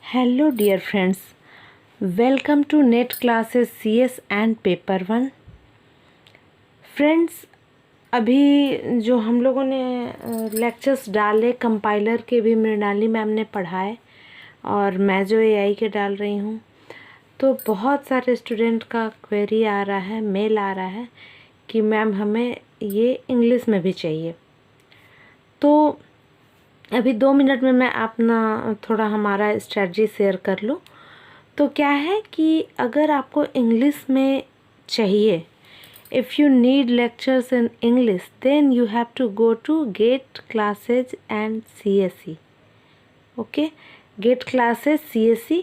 Hello dear friends, welcome to net classes CS and paper 1। Friends, अभी जो हम लोगों ने लेक्चर्स डाले कंपाइलर के भी मृणाली मैम ने पढ़ाए और मैं जो AI के डाल रही हूँ, तो बहुत सारे स्टूडेंट का क्वेरी आ रहा है, मेल आ रहा है कि मैम हमें ये इंग्लिश में भी चाहिए। तो अभी 2 मिनट में मैं अपना थोड़ा हमारा स्ट्रेटजी शेयर कर लूँ। तो क्या है कि अगर आपको इंग्लिश में चाहिए, if you need lectures in English, then you have to go to GATE classes and CSE। Okay, GATE classes CSE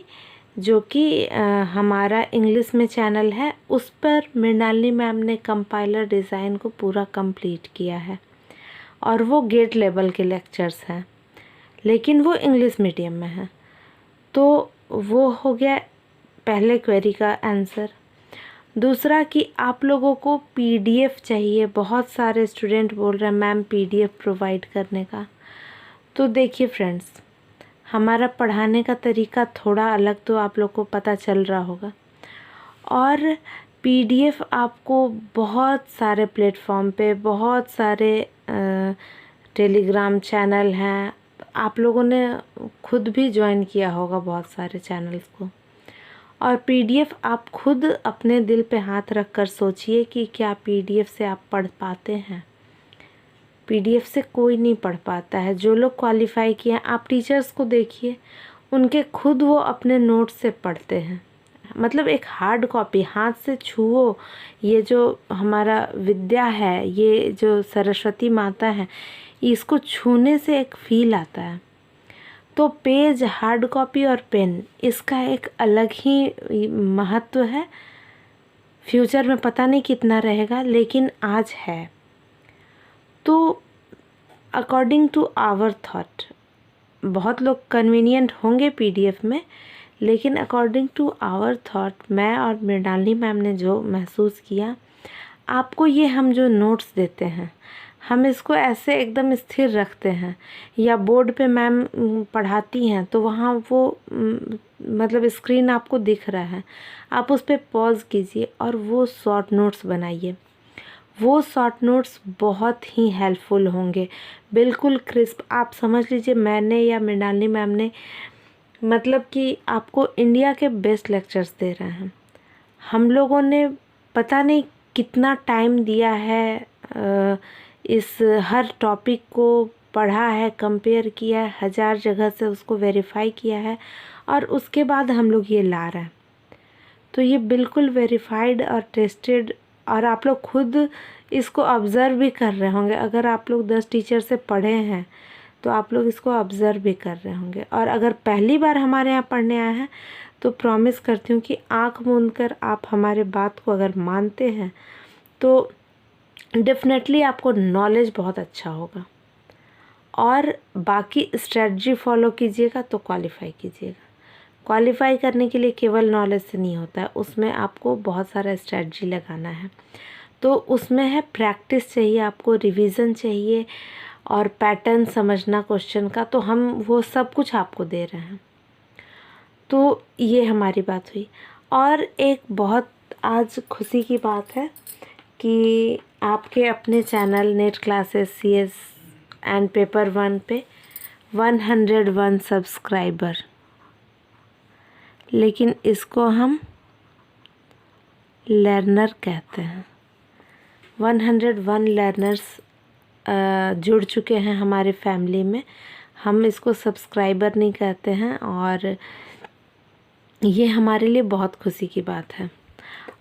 जो कि हमारा इंग्लिश में चैनल है, उस पर मृणालिनी मैम ने कंपाइलर डिज़ाइन को पूरा कंप्लीट किया है और वो गेट लेवल के लेक्चर्स हैं, लेकिन वो इंग्लिश मीडियम में है। तो वो हो गया पहले क्वेरी का आंसर। दूसरा कि आप लोगों को PDF चाहिए। बहुत सारे स्टूडेंट बोल रहे हैं मैम PDF प्रोवाइड करने का। तो देखिए फ्रेंड्स, हमारा पढ़ाने का तरीका थोड़ा अलग तो आप लोग को पता चल रहा होगा, और PDF आपको बहुत सारे प्लेटफॉर्म पे, बहुत सारे टेलीग्राम चैनल हैं, आप लोगों ने खुद भी ज्वाइन किया होगा बहुत सारे चैनल्स को, और PDF आप खुद अपने दिल पे हाथ रख कर सोचिए कि क्या PDF से आप पढ़ पाते हैं। PDF से कोई नहीं पढ़ पाता है। जो लोग क्वालिफाई किए हैं, आप टीचर्स को देखिए, उनके खुद वो अपने नोट्स से पढ़ते हैं। मतलब एक हार्ड कॉपी हाथ से छुओ, ये जो हमारा विद्या है, ये जो सरस्वती माता है, इसको छूने से एक फील आता है। तो पेज, हार्ड कॉपी और पेन, इसका एक अलग ही महत्व है। फ्यूचर में पता नहीं कितना रहेगा, लेकिन आज है। तो अकॉर्डिंग टू आवर थॉट, बहुत लोग कन्वीनियंट होंगे PDF में, लेकिन अकॉर्डिंग टू आवर थॉट, मैं और मृणालिनी मैम ने जो महसूस किया, आपको ये हम जो नोट्स देते हैं, हम इसको ऐसे एकदम स्थिर रखते हैं, या बोर्ड पे मैम पढ़ाती हैं तो वहाँ वो मतलब स्क्रीन आपको दिख रहा है, आप उस पर पॉज कीजिए और वो शॉर्ट नोट्स बनाइए। वो शॉर्ट नोट्स बहुत ही हेल्पफुल होंगे, बिल्कुल क्रिस्प। आप समझ लीजिए मैंने या मृणालिनी मैम ने मतलब कि आपको इंडिया के बेस्ट लेक्चर्स दे रहे हैं। हम लोगों ने पता नहीं कितना टाइम दिया है, इस हर टॉपिक को पढ़ा है, कंपेयर किया है, 1000 जगह से उसको वेरीफाई किया है, और उसके बाद हम लोग ये ला रहे हैं। तो ये बिल्कुल वेरीफाइड और टेस्टेड, और आप लोग खुद इसको ऑब्ज़र्व भी कर रहे होंगे। अगर आप लोग 10 टीचर से पढ़े हैं तो आप लोग इसको ऑब्ज़र्व भी कर रहे होंगे। और अगर पहली बार हमारे यहाँ पढ़ने आए हैं तो प्रॉमिस करती हूँ कि आँख मूंद कर आप हमारे बात को अगर मानते हैं तो डेफिनेटली आपको नॉलेज बहुत अच्छा होगा, और बाकी स्ट्रेटजी फॉलो कीजिएगा तो क्वालिफाई कीजिएगा। क्वालिफाई करने के लिए केवल नॉलेज से नहीं होता है, उसमें आपको बहुत सारा स्ट्रेटजी लगाना है। तो उसमें है प्रैक्टिस चाहिए, आपको रिवीजन चाहिए और पैटर्न समझना क्वेश्चन का। तो हम वो सब कुछ आपको दे रहे हैं। तो ये हमारी बात हुई। और एक बहुत आज खुशी की बात है कि आपके अपने channel net classes CS and paper 1 पे 101 सब्सक्राइबर, लेकिन इसको हम लर्नर कहते हैं। 101 लर्नर्स जुड़ चुके हैं हमारे फैमिली में। हम इसको सब्सक्राइबर नहीं कहते हैं, और ये हमारे लिए बहुत खुशी की बात है।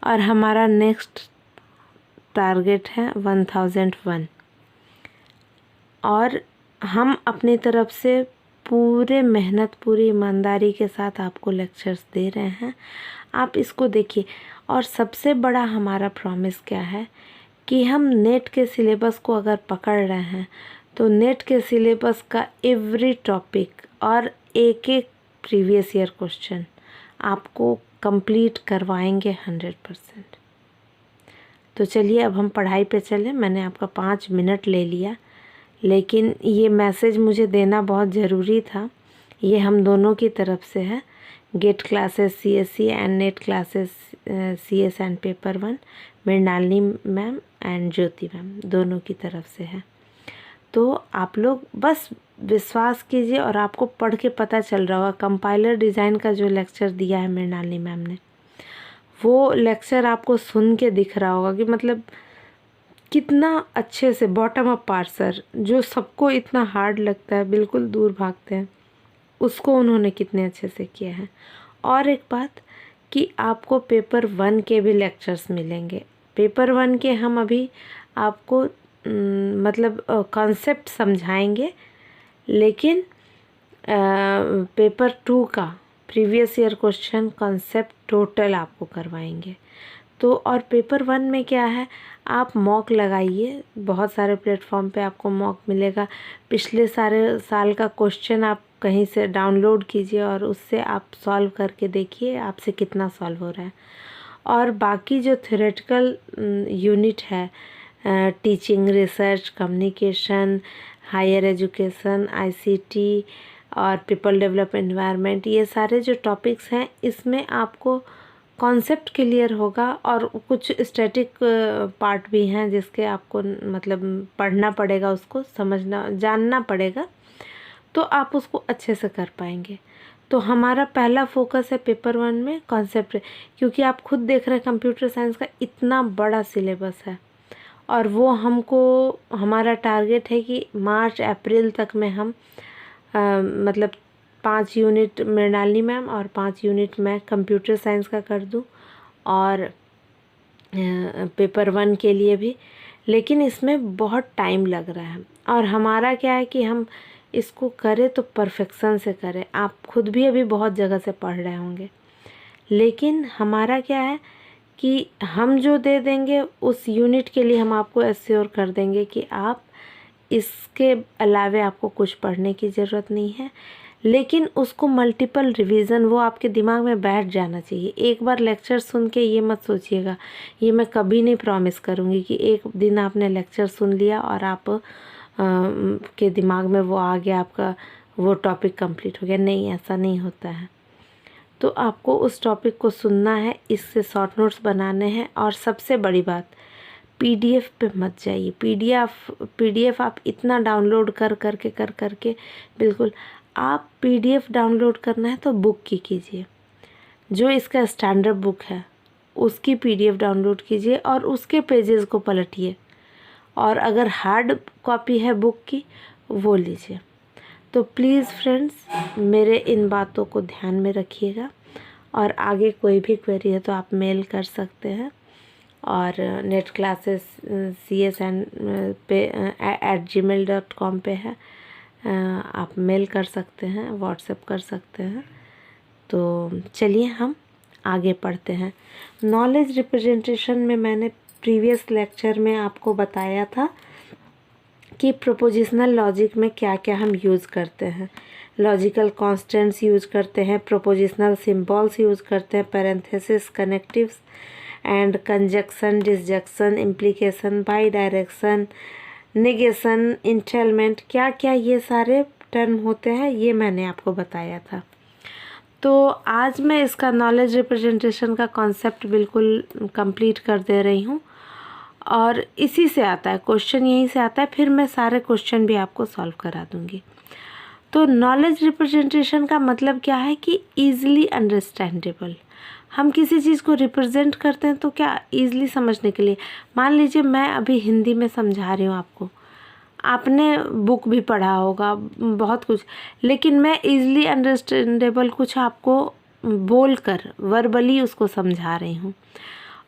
और हमारा नेक्स्ट टारगेट है 1001, और हम अपनी तरफ से पूरे मेहनत, पूरी ईमानदारी के साथ आपको लेक्चर्स दे रहे हैं। आप इसको देखिए। और सबसे बड़ा हमारा प्रॉमिस क्या है कि हम नेट के सिलेबस को अगर पकड़ रहे हैं तो नेट के सिलेबस का एवरी टॉपिक और एक एक प्रीवियस ईयर क्वेश्चन आपको कंप्लीट करवाएंगे 100%। तो चलिए अब हम पढ़ाई पे चलें। मैंने आपका 5 मिनट ले लिया, लेकिन ये मैसेज मुझे देना बहुत ज़रूरी था। ये हम दोनों की तरफ से है। GATE classes CSE and net classes CS and paper 1 Mrinalini ma'am and Jyoti ma'am दोनों की तरफ से है। तो आप लोग बस विश्वास कीजिए और आपको पढ़ के पता चल रहा होगा। कंपाइलर डिज़ाइन का जो लेक्चर दिया है मृणालिनी मैम ने, वो लेक्चर आपको सुन के दिख रहा होगा कि मतलब कितना अच्छे से बॉटम अप पार्सर, जो सबको इतना हार्ड लगता है, बिल्कुल दूर भागते हैं, उसको उन्होंने कितने अच्छे से किया है। और एक बात कि आपको पेपर 1 के भी लेक्चर्स मिलेंगे। पेपर 1 के हम अभी आपको मतलब कॉन्सेप्ट समझाएंगे, लेकिन पेपर 2 का previous year question concept total आपको करवाएंगे। तो और पेपर 1 में क्या है, आप मॉक लगाइए, बहुत सारे प्लेटफॉर्म पे आपको मॉक मिलेगा। पिछले सारे साल का क्वेश्चन आप कहीं से डाउनलोड कीजिए और उससे आप सॉल्व करके देखिए आपसे कितना सॉल्व हो रहा है। और बाकी जो थ्योरेटिकल यूनिट है, teaching, research, communication, higher education, ICT और पीपल डेवलप एनवायरनमेंट, ये सारे जो टॉपिक्स हैं इसमें आपको कॉन्सेप्ट क्लियर होगा और कुछ स्टैटिक पार्ट भी हैं जिसके आपको मतलब पढ़ना पड़ेगा, उसको समझना जानना पड़ेगा, तो आप उसको अच्छे से कर पाएंगे। तो हमारा पहला फोकस है पेपर 1 में कॉन्सेप्ट, क्योंकि आप खुद देख रहे हैं कंप्यूटर साइंस का इतना बड़ा सिलेबस है और वो हमको, हमारा टारगेट है कि मार्च अप्रैल तक में हम मतलब 5 यूनिट मृणालिनी मैम और 5 यूनिट मैं कंप्यूटर साइंस का कर दूं और पेपर 1 के लिए भी। लेकिन इसमें बहुत टाइम लग रहा है और हमारा क्या है कि हम इसको करें तो परफेक्शन से करें। आप खुद भी अभी बहुत जगह से पढ़ रहे होंगे, लेकिन हमारा क्या है कि हम जो दे देंगे उस यूनिट के लिए हम आपको एश्योर कर देंगे कि आप इसके अलावे आपको कुछ पढ़ने की ज़रूरत नहीं है। लेकिन उसको मल्टीपल रिवीजन, वो आपके दिमाग में बैठ जाना चाहिए। एक बार लेक्चर सुन के ये मत सोचिएगा, ये मैं कभी नहीं प्रॉमिस करूँगी कि एक दिन आपने लेक्चर सुन लिया और आप के दिमाग में वो आ गया, आपका वो टॉपिक कंप्लीट हो गया। नहीं, ऐसा नहीं होता है। तो आपको उस टॉपिक को सुनना है, इससे शॉर्ट नोट्स बनाने हैं। और सबसे बड़ी बात, PDF पे मत जाइए। PDF आप इतना डाउनलोड कर करके बिल्कुल, आप PDF डाउनलोड करना है तो बुक की कीजिए, जो इसका स्टैंडर्ड बुक है उसकी PDF डाउनलोड कीजिए और उसके पेजेस को पलटिए। और अगर हार्ड कॉपी है बुक की, वो लीजिए। तो प्लीज़ फ्रेंड्स, मेरे इन बातों को ध्यान में रखिएगा और आगे कोई भी क्वेरी है तो आप मेल कर सकते हैं। और नेट क्लासेस CSN पे @gmail.com पे है, आप मेल कर सकते हैं, व्हाट्सएप कर सकते हैं। तो चलिए हम आगे पढ़ते हैं। नॉलेज रिप्रेजेंटेशन में मैंने प्रीवियस लेक्चर में आपको बताया था कि प्रोपोजिशनल लॉजिक में क्या क्या हम यूज़ करते हैं। लॉजिकल कॉन्स्टेंट्स यूज़ करते हैं, प्रोपोजिशनल सिंबल्स यूज़ करते हैं, parenthesis, connectives and conjunction, disjunction, implication, bi direction, negation, entailment, क्या क्या ये सारे टर्म होते हैं, ये मैंने आपको बताया था। तो आज मैं इसका नॉलेज रिप्रेजेंटेशन का कॉन्सेप्ट बिल्कुल कंप्लीट कर दे रही हूँ और इसी से आता है क्वेश्चन, यहीं से आता है। फिर मैं सारे क्वेश्चन भी आपको सॉल्व करा दूँगी। तो नॉलेज रिप्रेजेंटेशन का मतलब क्या है कि ईज़िली अंडरस्टैंडेबल। हम किसी चीज़ को रिप्रेजेंट करते हैं तो क्या ईज़िली समझने के लिए। मान लीजिए मैं अभी हिंदी में समझा रही हूँ आपको, आपने बुक भी पढ़ा होगा बहुत कुछ, लेकिन मैं ईज़िली अंडरस्टैंडेबल कुछ आपको बोलकर वर्बली उसको समझा रही हूँ।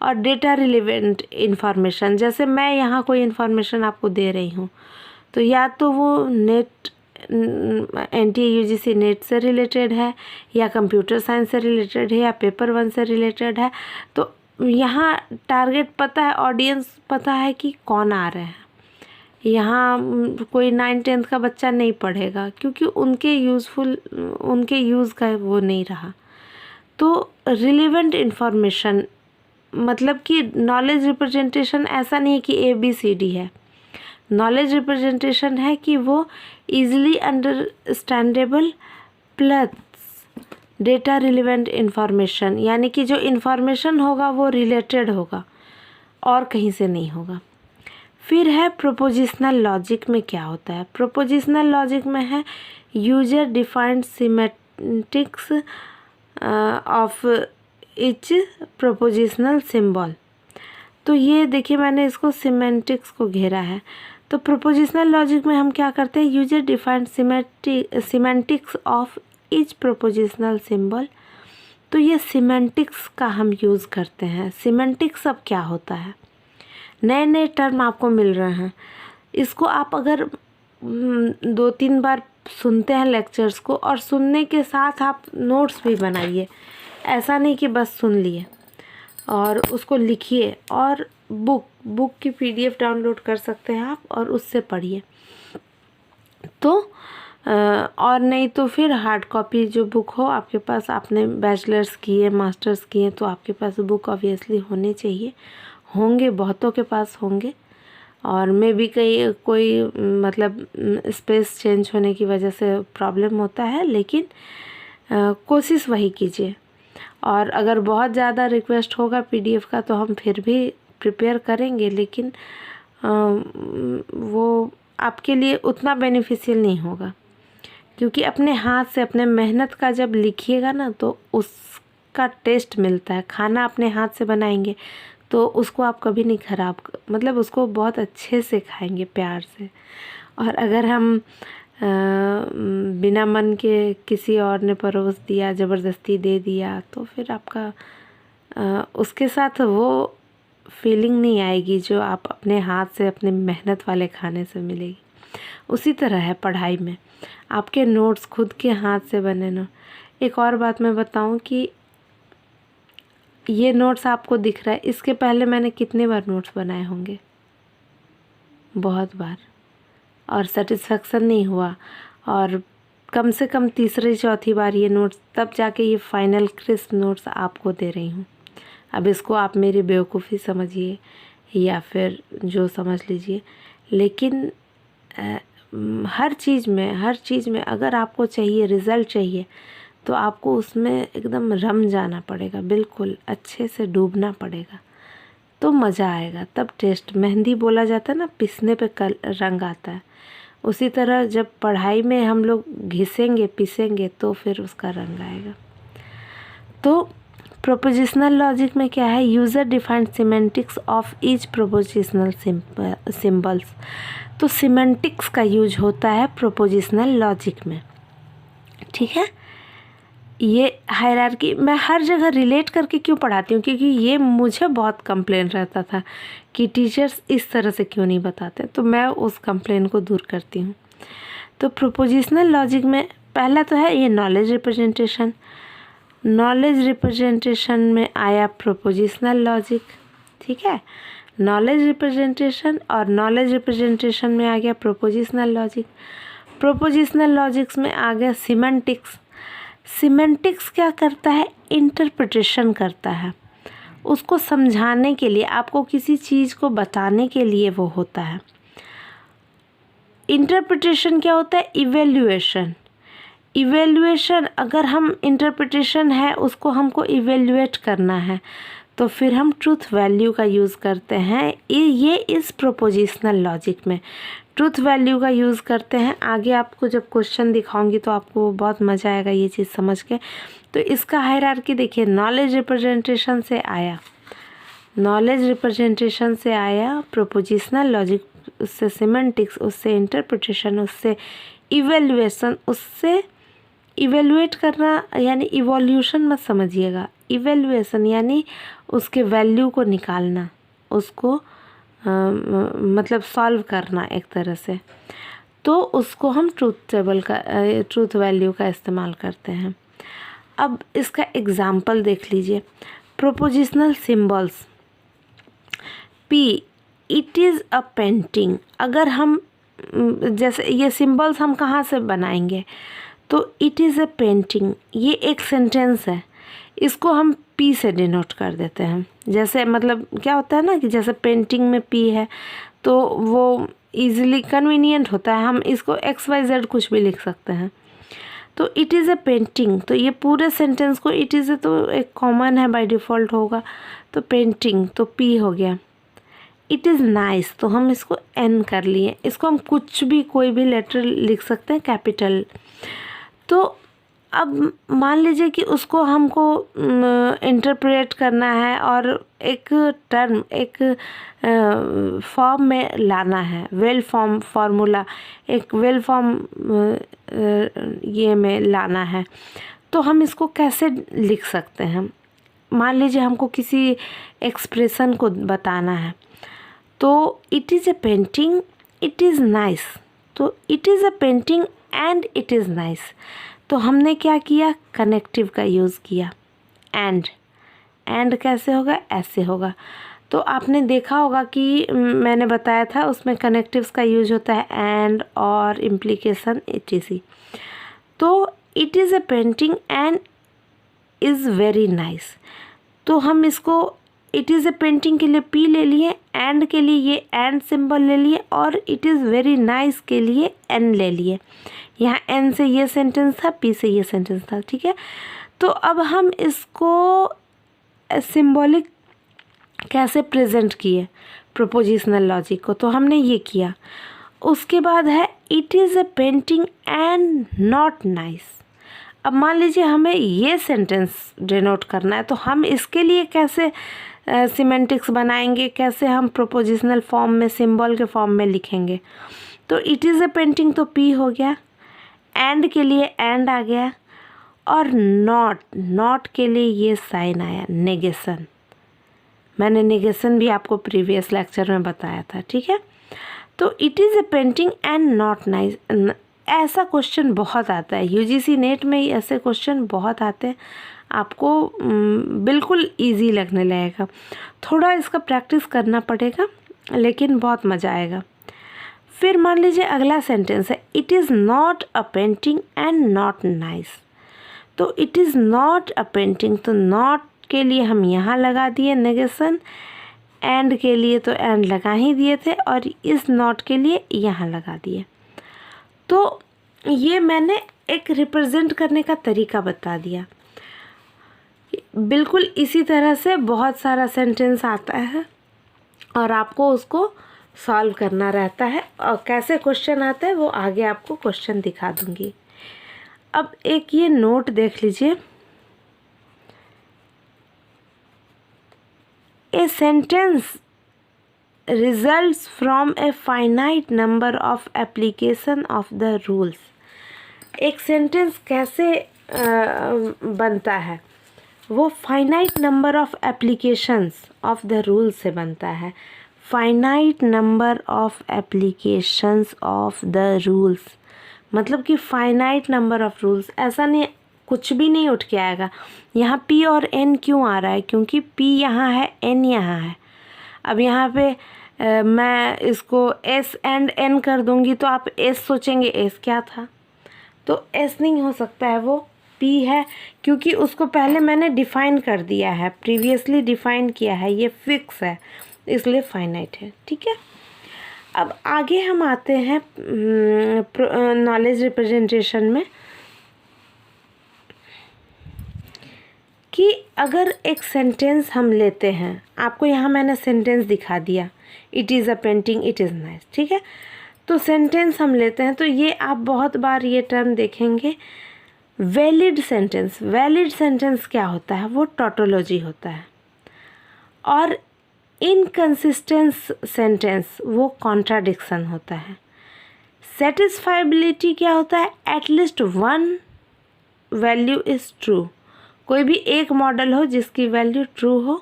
और डेटा रिलेवेंट इन्फॉर्मेशन, जैसे मैं यहाँ कोई इन्फॉर्मेशन आपको दे रही हूँ तो या तो वो नेट NTUGC नेट से रिलेटेड है या कंप्यूटर साइंस से रिलेटेड है या पेपर 1 से रिलेटेड है। तो यहाँ टारगेट पता है, ऑडियंस पता है कि कौन आ रहा है। यहाँ कोई 9th-10th का बच्चा नहीं पढ़ेगा क्योंकि उनके यूज़ का वो नहीं रहा। तो रिलेवेंट इन्फॉर्मेशन मतलब कि नॉलेज रिप्रेजेंटेशन ऐसा नहीं है कि ABCD है। नॉलेज रिप्रेजेंटेशन है कि वो easily understandable plus data relevant information, यानी कि जो इन्फॉर्मेशन होगा वो रिलेटेड होगा और कहीं से नहीं होगा। फिर है प्रोपोजिशनल लॉजिक में क्या होता है। प्रोपोजिशनल लॉजिक में है user defined semantics of each prepositional symbol. तो ये देखिए मैंने इसको सिमेंटिक्स को घेरा है। तो प्रोपोजिशनल लॉजिक में हम क्या करते हैं, user defined semantics of each prepositional symbol. तो ये सिमेंटिक्स का हम यूज़ करते हैं। सिमेंटिक्स अब क्या होता है, नए नए टर्म आपको मिल रहे हैं। इसको आप अगर 2-3 बार सुनते हैं लेक्चर्स को, और सुनने के साथ आप नोट्स भी बनाइए। ऐसा नहीं कि बस सुन लिए, और उसको लिखिए, और बुक की PDF डाउनलोड कर सकते हैं आप और उससे पढ़िए। तो और नहीं तो फिर हार्ड कॉपी जो बुक हो आपके पास, आपने बैचलर्स किए मास्टर्स किए तो आपके पास बुक ऑब्वियसली होने चाहिए, होंगे, बहुतों के पास होंगे। और मे भी कोई मतलब स्पेस चेंज होने की वजह से प्रॉब्लम होता है, लेकिन कोशिश वही कीजिए। और अगर बहुत ज़्यादा रिक्वेस्ट होगा PDF का तो हम फिर भी प्रिपेयर करेंगे, लेकिन वो आपके लिए उतना बेनिफिशियल नहीं होगा, क्योंकि अपने हाथ से अपने मेहनत का जब लिखिएगा ना तो उसका टेस्ट मिलता है। खाना अपने हाथ से बनाएंगे तो उसको आप कभी नहीं ख़राब, मतलब उसको बहुत अच्छे से खाएंगे, प्यार से। और अगर हम बिना मन के किसी और ने परोस दिया, ज़बरदस्ती दे दिया, तो फिर आपका उसके साथ वो फीलिंग नहीं आएगी जो आप अपने हाथ से अपने मेहनत वाले खाने से मिलेगी। उसी तरह है पढ़ाई में, आपके नोट्स खुद के हाथ से बने ना। एक और बात मैं बताऊं कि ये नोट्स आपको दिख रहा है, इसके पहले मैंने कितने बार नोट्स बनाए होंगे, बहुत बार, और सेटिस्फेक्शन नहीं हुआ। और कम से कम तीसरी चौथी बार ये नोट्स, तब जाके ये फाइनल क्रिस्प नोट्स आपको दे रही हूँ। अब इसको आप मेरी बेवकूफ़ी समझिए या फिर जो समझ लीजिए, लेकिन हर चीज़ में अगर आपको चाहिए, रिज़ल्ट चाहिए, तो आपको उसमें एकदम रम जाना पड़ेगा, बिल्कुल अच्छे से डूबना पड़ेगा, तो मज़ा आएगा। तब टेस्ट, मेहंदी बोला जाता है ना, पिसने पे रंग आता है। उसी तरह जब पढ़ाई में हम लोग घिसेंगे पिसेंगे तो फिर उसका रंग आएगा। तो प्रोपोजिशनल लॉजिक में क्या है, user defined semantics of each prepositional symbols. तो सिमेंटिक्स का यूज होता है प्रोपोजिशनल लॉजिक में, ठीक है। ये हायरार्की मैं हर जगह रिलेट करके क्यों पढ़ाती हूँ, क्योंकि ये मुझे बहुत कंप्लेन रहता था कि टीचर्स इस तरह से क्यों नहीं बताते, तो मैं उस कंप्लेन को दूर करती हूँ। तो प्रोपोजिशनल लॉजिक में पहला तो है ये नॉलेज रिप्रेजेंटेशन। नॉलेज रिप्रेजेंटेशन में आया प्रोपोजिशनल लॉजिक, ठीक है। नॉलेज रिप्रेजेंटेशन और नॉलेज रिप्रेजेंटेशन में आ गया प्रोपोजिशनल लॉजिक। प्रोपोजिशनल लॉजिक्स में आ गया सिमेंटिक्स। सिमेंटिक्स क्या करता है, इंटरप्रिटेशन करता है, उसको समझाने के लिए, आपको किसी चीज़ को बताने के लिए वो होता है। इंटरप्रिटेशन क्या होता है, इवेल्युएशन। इवेल्युएशन, अगर हम इंटरप्रिटेशन है उसको हमको इवेल्युएट करना है तो फिर हम ट्रूथ वैल्यू का यूज़ करते हैं। ये इस प्रोपोजिशनल लॉजिक में ट्रूथ वैल्यू का यूज़ करते हैं। आगे आपको जब क्वेश्चन दिखाऊंगी तो आपको बहुत मज़ा आएगा ये चीज़ समझ के। तो इसका हायरार्की देखिए, नॉलेज रिप्रेजेंटेशन से आया, नॉलेज रिप्रेजेंटेशन से आया प्रोपोजिशनल लॉजिक, उससे सिमेंटिक्स, उससे इंटरप्रिटेशन, उससे इवेल्युएशन, उससे इवेल्युएट करना, यानी इवोल्यूशन मत समझिएगा, इवेल्युएशन यानी उसके वैल्यू को निकालना, उसको मतलब सॉल्व करना एक तरह से। तो उसको हम ट्रूथ वैल्यू का इस्तेमाल करते हैं। अब इसका एग्जाम्पल देख लीजिए, prepositional symbols. P, it is a painting. अगर हम जैसे ये सिंबल्स हम कहाँ से बनाएंगे, तो इट इज़ अ पेंटिंग, ये एक सेंटेंस है, इसको हम पी से डिनोट कर देते हैं। जैसे मतलब क्या होता है ना कि जैसे पेंटिंग में पी है तो वो इजीली कन्वीनियंट होता है, हम इसको XYZ कुछ भी लिख सकते हैं। तो इट इज़ ए पेंटिंग, तो ये पूरे सेंटेंस को इट इज़ तो एक कॉमन है, बाय डिफ़ॉल्ट होगा, तो पेंटिंग तो पी हो गया। इट इज़ नाइस, तो हम इसको एन कर लिए, इसको हम कुछ भी कोई भी लेटर लिख सकते हैं कैपिटल। तो अब मान लीजिए कि उसको हमको इंटरप्रेट करना है और एक टर्म एक फॉर्म में लाना है, वेल फॉर्म फार्मूला, एक वेल फॉर्म ये में लाना है, तो हम इसको कैसे लिख सकते हैं। मान लीजिए हमको किसी एक्सप्रेशन को बताना है, तो it is a painting, it is nice, तो it is a painting and it is nice, तो हमने क्या किया, कनेक्टिव का यूज़ किया। एंड कैसे होगा, ऐसे होगा। तो आपने देखा होगा कि मैंने बताया था उसमें कनेक्टिव्स का यूज होता है एंड और इम्प्लीकेशन etc। तो it is a painting and is very nice, तो हम इसको इट इज़ ए पेंटिंग के लिए पी ले लिए, एंड के लिए ये एंड सिंबल ले लिए, और इट इज़ वेरी नाइस के लिए एन ले लिए। यहाँ एन से ये सेंटेंस था, पी से ये सेंटेंस था, ठीक है। तो अब हम इसको सिंबॉलिक कैसे प्रेजेंट किए प्रोपोजिशनल लॉजिक को, तो हमने ये किया। उसके बाद है it is a painting and not nice. अब मान लीजिए हमें ये सेंटेंस डिनोट करना है, तो हम इसके लिए कैसे सिमेंटिक्स बनाएंगे, कैसे हम प्रोपोजिशनल फॉर्म में सिंबल के फॉर्म में लिखेंगे। तो इट इज़ ए पेंटिंग तो पी हो गया, एंड के लिए एंड आ गया, और नॉट के लिए ये साइन आया, नेगेशन। मैंने नेगेशन भी आपको प्रीवियस लेक्चर में बताया था, ठीक है। तो it is a painting and not nice, ऐसा क्वेश्चन बहुत आता है यूजीसी नेट में, ऐसे क्वेश्चन बहुत आते हैं, आपको बिल्कुल इजी लगने लगेगा। थोड़ा इसका प्रैक्टिस करना पड़ेगा, लेकिन बहुत मज़ा आएगा। फिर मान लीजिए अगला सेंटेंस है it is not a painting and not nice. तो it is not a painting, तो नॉट के लिए हम यहाँ लगा दिए नेगेशन, एंड के लिए तो एंड लगा ही दिए थे, और इस नॉट के लिए यहाँ लगा दिए। तो ये मैंने एक रिप्रेजेंट करने का तरीका बता दिया। बिल्कुल इसी तरह से बहुत सारा सेंटेंस आता है और आपको उसको सॉल्व करना रहता है, और कैसे क्वेश्चन आता है वो आगे आपको क्वेश्चन दिखा दूंगी। अब एक ये नोट देख लीजिए, a sentence results from a finite number of application of the rules। एक सेंटेंस कैसे बनता है, वो finite number of applications of the rules से बनता है। Finite number of applications of the rules, मतलब कि फाइनाइट नंबर ऑफ रूल्स, ऐसा नहीं कुछ भी नहीं उठ के आएगा। यहाँ पी और एन क्यों आ रहा है, क्योंकि पी यहाँ है, एन यहाँ है। अब यहाँ पे मैं इसको एस एंड एन कर दूंगी, तो आप एस सोचेंगे एस क्या था, तो एस नहीं हो सकता है, वो पी है, क्योंकि उसको पहले मैंने डिफ़ाइन कर दिया है, प्रीवियसली डिफ़ाइन किया है, ये फिक्स है, इसलिए फाइनाइट है, ठीक है। अब आगे हम आते हैं नॉलेज रिप्रेजेंटेशन में, कि अगर एक सेंटेंस हम लेते हैं, आपको यहाँ मैंने सेंटेंस दिखा दिया, it is a painting, it is nice, ठीक है। तो सेंटेंस हम लेते हैं, तो ये आप बहुत बार ये टर्म देखेंगे, वैलिड सेंटेंस। वैलिड सेंटेंस क्या होता है, वो टॉटोलॉजी होता है, और इनकंसिस्टेंट सेंटेंस वो कॉन्ट्राडिक्शन होता है। सेटिस्फाइबिलिटी क्या होता है, at least one value is true, कोई भी एक मॉडल हो जिसकी वैल्यू ट्रू हो,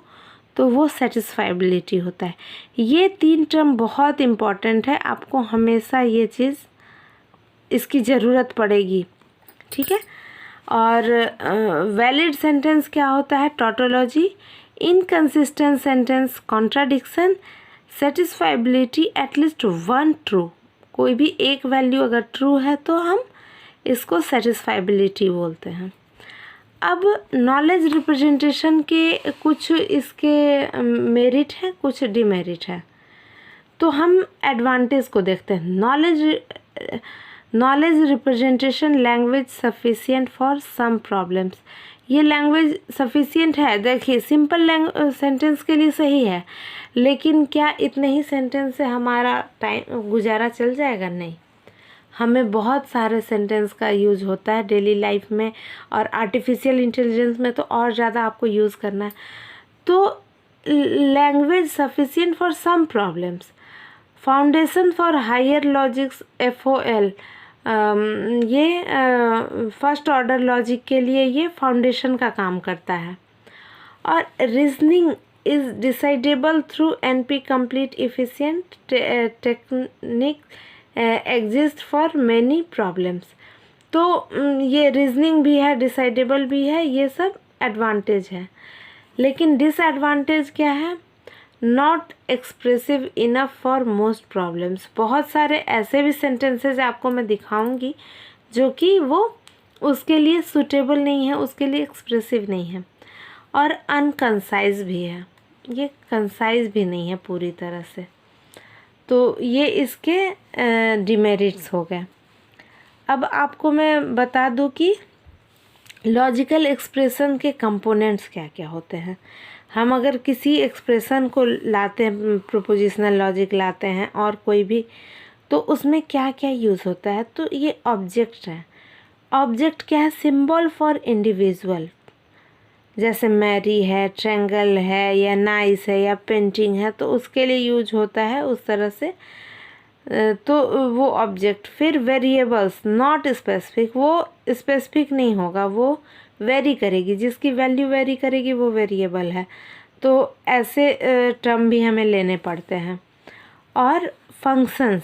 तो वो सेटिस्फाइबिलिटी होता है। ये तीन टर्म बहुत इम्पॉर्टेंट है, आपको हमेशा ये चीज़ इसकी ज़रूरत पड़ेगी, ठीक है। और वैलिड सेंटेंस क्या होता है, tautology, inconsistent sentence contradiction, satisfiability at least one true, कोई भी एक वैल्यू अगर ट्रू है तो हम इसको सेटिस्फाइबिलिटी बोलते हैं। अब नॉलेज रिप्रेजेंटेशन के कुछ इसके मेरिट हैं, कुछ डिमेरिट है, तो हम एडवांटेज को देखते हैं। Knowledge representation language sufficient for some problems. ये लैंग्वेज सफिशिएंट है, देखिए सिंपल सेंटेंस के लिए सही है, लेकिन क्या इतने ही सेंटेंस से हमारा टाइम गुजारा चल जाएगा? नहीं, हमें बहुत सारे सेंटेंस का यूज़ होता है डेली लाइफ में, और आर्टिफिशियल इंटेलिजेंस में तो और ज़्यादा आपको यूज़ करना है। तो language sufficient for some problems, foundation for higher logics FOL, ये फर्स्ट ऑर्डर लॉजिक के लिए ये फाउंडेशन का काम करता है। और reasoning is decidable through NP complete efficient technique exist for many problems. तो ये रीजनिंग भी है, डिसाइडेबल भी है, ये सब एडवांटेज है। लेकिन डिसएडवांटेज क्या है? Not expressive enough for most problems. बहुत सारे ऐसे भी सेंटेंसेज आपको मैं दिखाऊंगी जो कि वो उसके लिए सूटेबल नहीं है, उसके लिए एक्सप्रेसिव नहीं है। और अनकंसाइज भी है, ये कंसाइज भी नहीं है पूरी तरह से। तो ये इसके डिमेरिट्स हो गए। अब आपको मैं बता दूं कि लॉजिकल एक्सप्रेशन के कंपोनेंट्स क्या क्या होते हैं। हम अगर किसी एक्सप्रेशन को लाते हैं, प्रोपोजिशनल लॉजिक लाते हैं और कोई भी, तो उसमें क्या क्या यूज़ होता है? तो ये ऑब्जेक्ट है। ऑब्जेक्ट क्या है? सिंबल फॉर इंडिविजुअल, जैसे मैरी है, ट्रायंगल है, या नाइस है, या पेंटिंग है, तो उसके लिए यूज होता है उस तरह से। तो वो ऑब्जेक्ट। फिर वेरिएबल्स, नॉट स्पेसिफिक, वो स्पेसिफिक नहीं होगा, वो वेरी करेगी, जिसकी वैल्यू वेरी करेगी वो वेरिएबल है। तो ऐसे टर्म भी हमें लेने पड़ते हैं। और functions,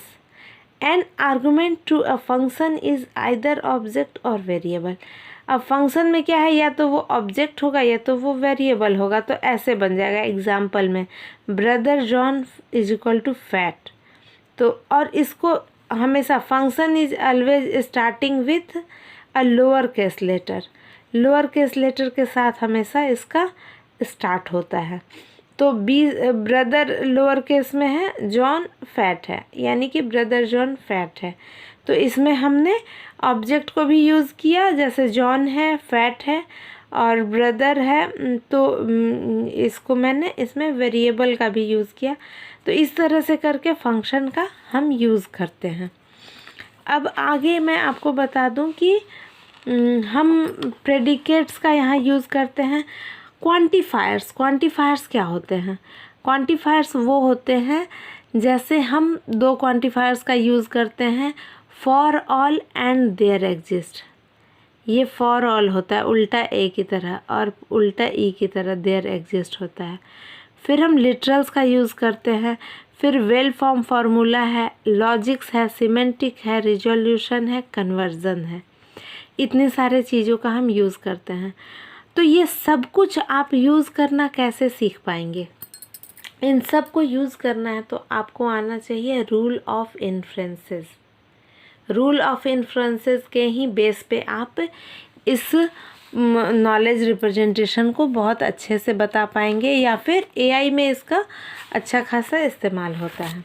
an argument to a function is either object और वेरिएबल। अब फंक्शन में क्या है? या तो वो ऑब्जेक्ट होगा या तो वो वेरिएबल होगा। तो ऐसे बन जाएगा एग्जाम्पल में, brother John is equal to fat. तो और इसको हमेशा function is always starting with a lower case letter, lower case letter के साथ हमेशा इसका स्टार्ट होता है। तो ब्रदर लोअर केस में है, जॉन फैट है, यानी कि ब्रदर जॉन फैट है। तो इसमें हमने ऑब्जेक्ट को भी यूज़ किया, जैसे जॉन है, फैट है और ब्रदर है, तो इसको मैंने इसमें वेरिएबल का भी यूज़ किया। तो इस तरह से करके फंक्शन का हम यूज़ करते हैं। अब आगे मैं आपको बता दूं कि हम प्रेडिकेट्स का यहाँ यूज़ करते हैं। क्वांटिफायर्स, क्वांटिफायर्स क्या होते हैं? क्वांटिफायर्स वो होते हैं, जैसे हम दो क्वांटिफायर्स का यूज़ करते हैं, for all and there exist. ये फॉर ऑल होता है उल्टा ए की तरह, और उल्टा ई की तरह देयर एग्जिस्ट होता है। फिर हम लिटरल्स का यूज़ करते हैं। फिर वेल फॉर्म फार्मूला है, लॉजिक्स है, सिमेंटिक है, रिजोल्यूशन है, कन्वर्जन है। इतने सारे चीज़ों का हम यूज़ करते हैं। तो ये सब कुछ आप यूज़ करना कैसे सीख पाएंगे? इन सब को यूज़ करना है तो आपको आना चाहिए rule of inferences. Rule of inferences के ही बेस पे आप इस नॉलेज रिप्रेजेंटेशन को बहुत अच्छे से बता पाएंगे, या फिर AI में इसका अच्छा खासा इस्तेमाल होता है।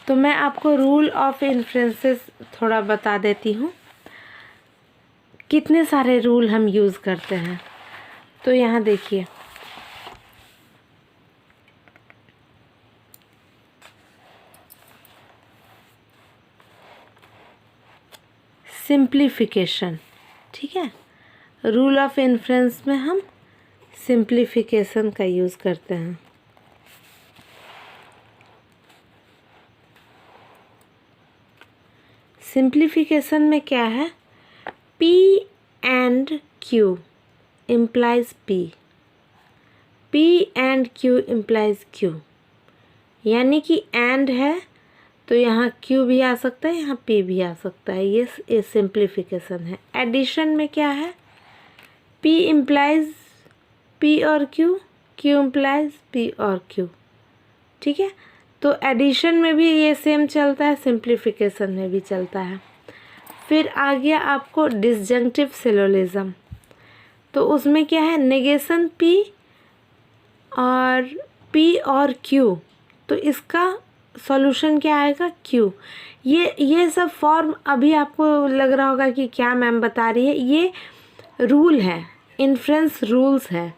तो मैं आपको रूल ऑफ इन्फ्रेंसेस थोड़ा बता देती हूँ, कितने सारे रूल हम यूज़ करते हैं। तो यहाँ देखिए, सिंप्लीफिकेशन, ठीक है। रूल ऑफ इन्फ्रेंस में हम सिंप्लीफिकेशन का यूज़ करते हैं। सिंप्लीफिकेशन में क्या है? P and Q implies P, P and Q implies Q, यानी कि and है तो यहाँ Q भी आ सकता है, यहाँ P भी आ सकता है। ये सिंप्लीफिकेशन है। एडिशन में क्या है? P implies P और Q, Q implies P और Q, ठीक है। तो एडिशन में भी ये सेम चलता है, सिंप्लीफिकेशन में भी चलता है। फिर आ गया आपको डिसजंक्टिव सिलोजिज्म। तो उसमें क्या है? नेगेशन P और Q, तो इसका सॉल्यूशन क्या आएगा, क्यू। ये सब फॉर्म अभी आपको लग रहा होगा कि क्या मैम बता रही है, ये रूल है, इन्फ्रेंस रूल्स है।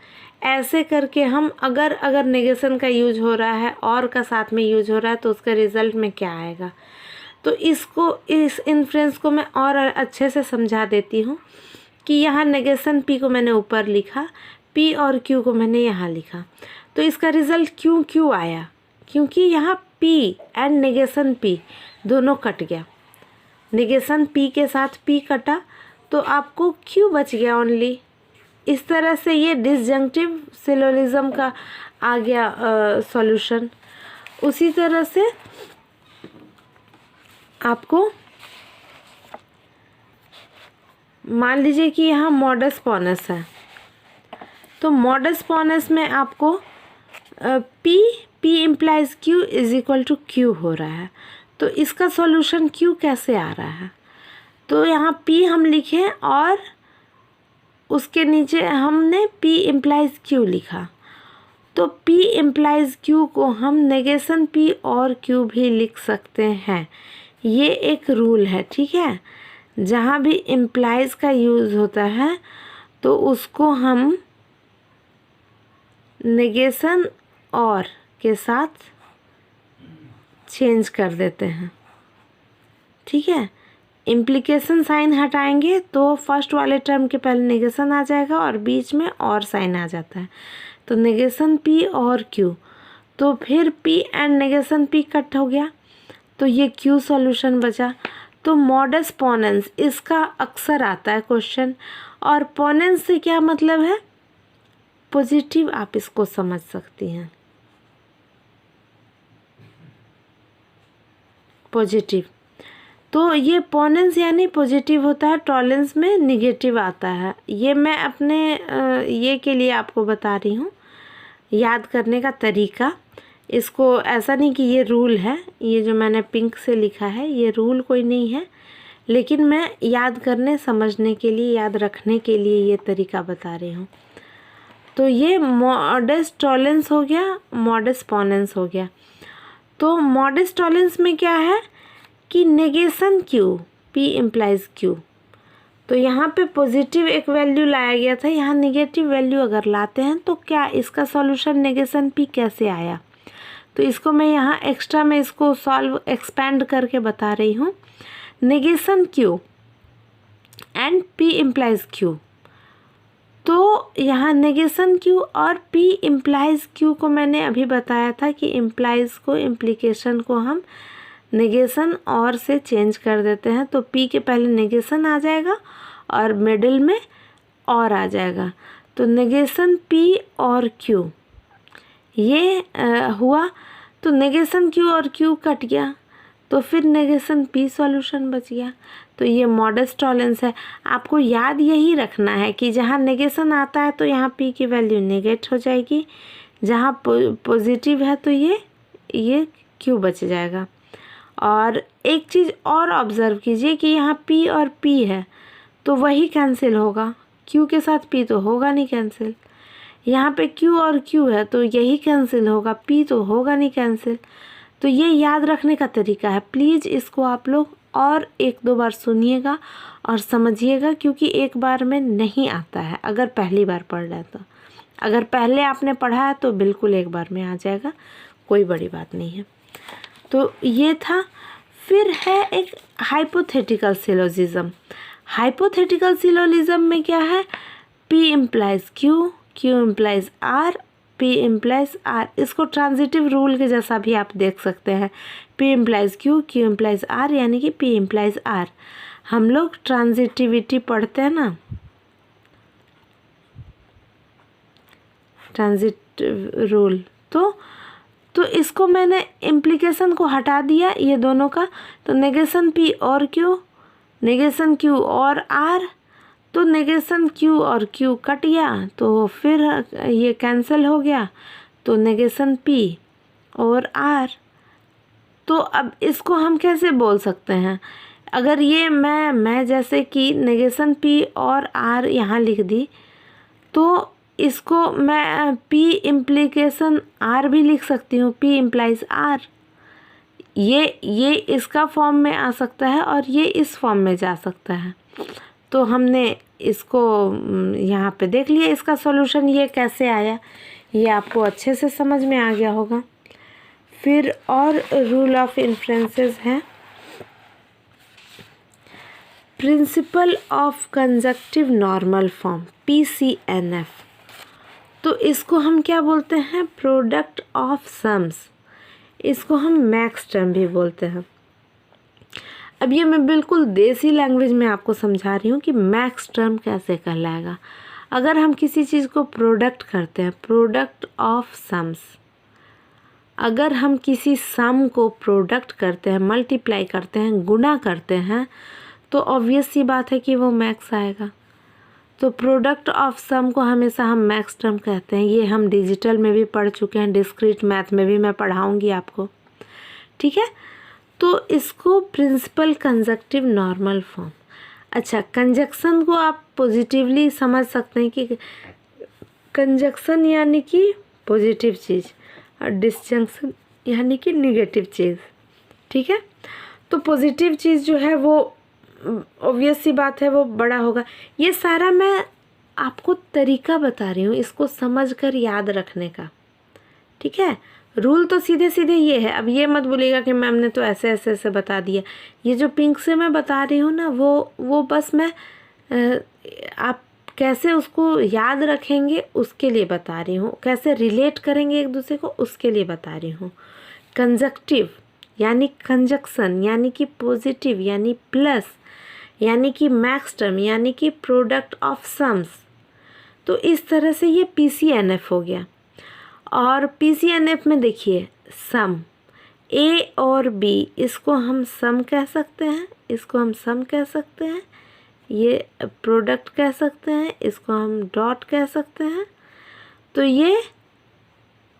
ऐसे करके हम अगर नेगेशन का यूज हो रहा है और का साथ में यूज हो रहा है तो उसका रिजल्ट में क्या आएगा। तो इस इन्फ्रेंस को मैं और अच्छे से समझा देती हूँ कि यहाँ नेगेशन पी को मैंने ऊपर लिखा, पी और क्यू को मैंने यहाँ लिखा, तो इसका रिजल्ट क्यों आया, क्योंकि यहाँ पी एंड नेगेशन पी दोनों कट गया। नेगेशन पी के साथ पी कटा तो आपको क्यू बच गया ओनली। इस तरह से ये डिसजंक्टिव सिलोजिज्म का आ गया सॉल्यूशन। उसी तरह से आपको मान लीजिए कि यहाँ मॉडस पोनस है, तो मॉडस पोनस में आपको P implies Q is equal to Q हो रहा है। तो इसका सॉल्यूशन Q कैसे आ रहा है, तो यहाँ P हम लिखें और उसके नीचे हमने P इम्प्लाइज Q लिखा, तो P इम्प्लाइज Q को हम नेगेशन P और Q भी लिख सकते हैं। ये एक रूल है, ठीक है। जहाँ भी इम्प्लाइज का यूज़ होता है तो उसको हम नेगेशन और के साथ चेंज कर देते हैं, ठीक है। इम्प्लीकेशन साइन हटाएंगे तो फर्स्ट वाले टर्म के पहले नेगेशन आ जाएगा और बीच में और साइन आ जाता है, तो नेगेशन P और Q, तो फिर P and negation P cut हो गया, तो ये Q सॉल्यूशन बचा। तो मॉडस पोनेंस इसका अक्सर आता है क्वेश्चन, और पोनेंस से क्या मतलब है, पॉजिटिव, आप इसको समझ सकती हैं, पॉजिटिव। तो ये पोनेंस यानी पॉजिटिव होता है, टॉलेंस में निगेटिव आता है। ये मैं अपने ये के लिए आपको बता रही हूँ, याद करने का तरीका। इसको ऐसा नहीं कि ये रूल है, ये जो मैंने पिंक से लिखा है ये रूल कोई नहीं है, लेकिन मैं याद करने समझने के लिए, याद रखने के लिए ये तरीका बता रही हूँ। तो ये मॉडस टॉलेंस हो गया, मॉडस पोनेंस हो गया। तो मॉडस टॉलेंस में क्या है कि negation Q, P implies Q, तो यहाँ पे पॉजिटिव एक वैल्यू लाया गया था, यहाँ नेगेटिव वैल्यू अगर लाते हैं तो क्या इसका सॉल्यूशन नेगेशन P कैसे आया। तो इसको मैं यहाँ एक्स्ट्रा में इसको सॉल्व एक्सपेंड करके बता रही हूँ। Negation Q and P implies Q, तो यहाँ नेगेशन Q और P इम्प्लाइज Q को मैंने अभी बताया था कि इम्प्लाइज को, इम्प्लीकेशन को हम नेगेशन और से चेंज कर देते हैं, तो P के पहले नेगेशन आ जाएगा और मिडिल में और आ जाएगा, तो नेगेशन P और Q ये हुआ। तो नेगेशन Q और Q कट गया, तो फिर नेगेशन P सॉल्यूशन बच गया। तो ये मॉडस टॉलेंस है। आपको याद यही रखना है कि जहाँ नेगेशन आता है तो यहाँ P की वैल्यू नेगेट हो जाएगी, जहाँ पॉजिटिव है तो ये Q बच जाएगा। और एक चीज़ और ऑब्ज़र्व कीजिए कि यहाँ P और P है तो वही कैंसिल होगा, Q के साथ P तो होगा नहीं कैंसिल। यहाँ पे Q और Q है तो यही कैंसिल होगा, P तो होगा नहीं कैंसिल। तो ये याद रखने का तरीका है। प्लीज़ इसको आप लोग और एक दो बार सुनिएगा और समझिएगा, क्योंकि एक बार में नहीं आता है अगर पहली बार पढ़ रहे तो। अगर पहले आपने पढ़ा है तो बिल्कुल एक बार में आ जाएगा, कोई बड़ी बात नहीं है। तो ये था। फिर है एक हाइपोथेटिकल सिलोजिज्म। हाइपोथेटिकल सिलोजिज्म में क्या है, P implies Q, Q implies R, P implies R। इसको ट्रांजिटिव रूल के जैसा भी आप देख सकते हैं, P implies Q, Q implies R, यानी कि P इम्प्लाइज R। हम लोग ट्रांजिटिविटी पढ़ते हैं ना, ट्रांजिटिव रूल, तो इसको मैंने इम्प्लीकेशन को हटा दिया ये दोनों का, तो नेगेशन P और Q, नेगेशन Q और R, तो नेगेशन Q और Q कट गया, तो फिर ये कैंसिल हो गया, तो नेगेशन P और R। तो अब इसको हम कैसे बोल सकते हैं, अगर ये मैं जैसे कि नेगेशन P और R यहाँ लिख दी, तो इसको मैं P इम्प्लीकेशन R भी लिख सकती हूँ, P इम्प्लाइज R, ये इसका फॉर्म में आ सकता है और ये इस फॉर्म में जा सकता है। तो हमने इसको यहाँ पे देख लिया, इसका सॉल्यूशन ये कैसे आया, ये आपको अच्छे से समझ में आ गया होगा। फिर और रूल ऑफ इन्फ्रेंसेस है, principle of conjunctive normal form PCNF। तो इसको हम क्या बोलते हैं, प्रोडक्ट ऑफ सम्स, इसको हम मैक्स टर्म भी बोलते हैं। अब ये मैं बिल्कुल देसी लैंग्वेज में आपको समझा रही हूँ कि मैक्स टर्म कैसे कहलाएगा। अगर हम किसी चीज़ को प्रोडक्ट करते हैं, प्रोडक्ट ऑफ सम्स, अगर हम किसी सम को प्रोडक्ट करते हैं, मल्टीप्लाई करते हैं, गुना करते हैं, तो ऑब्वियस सी बात है कि वो मैक्स आएगा। तो प्रोडक्ट ऑफ सम को हमेशा हम मैक्स टर्म कहते हैं। ये हम डिजिटल में भी पढ़ चुके हैं, डिस्क्रीट मैथ में भी मैं पढ़ाऊँगी आपको, ठीक है। तो इसको प्रिंसिपल कंजक्टिव नॉर्मल फॉर्म। अच्छा, कंजक्शन को आप पॉजिटिवली समझ सकते हैं कि कंजक्शन यानी कि पॉजिटिव चीज़ और डिसजंक्शन यानी कि निगेटिव चीज़, ठीक है। तो पॉजिटिव चीज़ जो है वो ऑब्वियस सी बात है वो बड़ा होगा। ये सारा मैं आपको तरीका बता रही हूँ इसको समझकर याद रखने का, ठीक है। रूल तो सीधे सीधे ये है। अब ये मत बोलिएगा कि मैम ने तो ऐसे ऐसे ऐसे बता दिया। ये जो पिंक से मैं बता रही हूँ ना, वो बस मैं आप कैसे उसको याद रखेंगे उसके लिए बता रही हूँ, कैसे रिलेट करेंगे एक दूसरे को उसके लिए बता रही हूँ। कंजक्टिव यानी कंजक्शन यानी कि पॉजिटिव यानी प्लस यानी कि मैक्स टर्म यानी कि प्रोडक्ट ऑफ सम्स। तो इस तरह से ये PCNF हो गया। और PCNF में देखिए सम A और B, इसको हम सम कह सकते हैं, इसको हम सम कह सकते हैं, ये प्रोडक्ट कह सकते हैं, इसको हम डॉट कह सकते हैं। तो ये